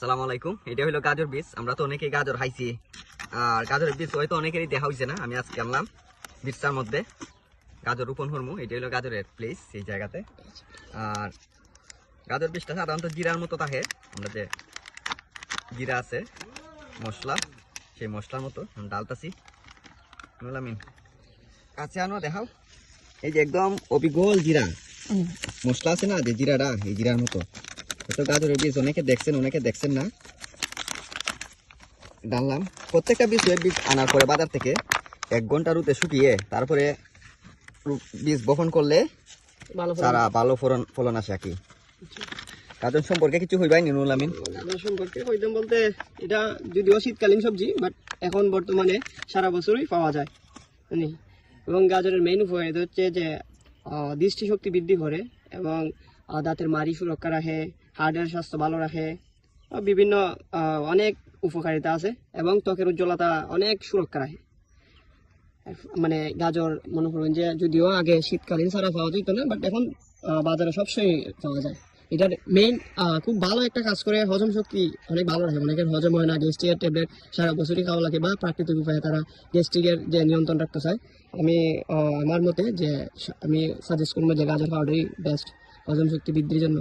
আসসালামু আলাইকুম। এটা হলো গাজর বীজ। আমরা তো অনেকেই গাজর খাইছি, আর গাজরের বীজ হয়তো অনেকেরই দেখা হয়েছে না। আমি আজকে আনলাম বীজটার মধ্যে গাজর রোপণ করবো। এটা হলো গাজরের প্লেস, এই জায়গাতে। আর গাজর বীজটা সাধারণত জিরার মতো থাকে। আমরা যে জিরা আছে মশলা, সেই মশলার মতো ডালতাছি। আমিন কাছে আনো দেখাও। এই যে একদম অবিগল জিরা মশলা আছে না, যে জিরাটা, এই জিরার মতো। তো গাজরের বীজ অনেকে দেখছেন না। ডাললাম প্রত্যেকটা বীজ আনার পরে বাজার থেকে 1 ঘন্টা রোদে শুকিয়ে তারপরে বীজ বপন করলে সারা ভালো ফলন আসে আর কি। গাজর সম্পর্কে কিছু হইবাই নুরুল আমিন? গাজর সম্পর্কে কইতাম বলতে, এটা যদিও শীতকালীন সবজি, বাট এখন বর্তমানে সারা বছরই পাওয়া যায়। এবং গাজরের মেইন উপকারিতা হচ্ছে যে দৃষ্টিশক্তি বৃদ্ধি করে এবং দাঁতের মাড়ি সুরক্ষা রাখে, হার্টের স্বাস্থ্য ভালো রাখে, বিভিন্ন অনেক উপকারিতা আছে এবং ত্বকের উজ্জ্বলতা অনেক সুরক্ষা রাখে। মানে গাজর মনে করবেন যে যদিও আগে শীতকালীন ছাড়া পাওয়া যেত না, বাট এখন বাজারে সবসময় পাওয়া যায়। এটার মেইন খুব ভালো একটা কাজ করে, হজম শক্তি অনেক ভালো রাখে। অনেকের হজম হয় না, গ্যাস্ট্রিকের ট্যাবলেট সারা বছরই খাওয়া লাগে, বা প্রাকৃতিক উপায়ে তারা গ্যাস্ট্রিকের যে নিয়ন্ত্রণ রাখতে চায়। আমি আমার মতে যে আমি সাজেস্ট করবো যে গাজর খাওয়াটাই বেস্ট হজম শক্তি বৃদ্ধির জন্য।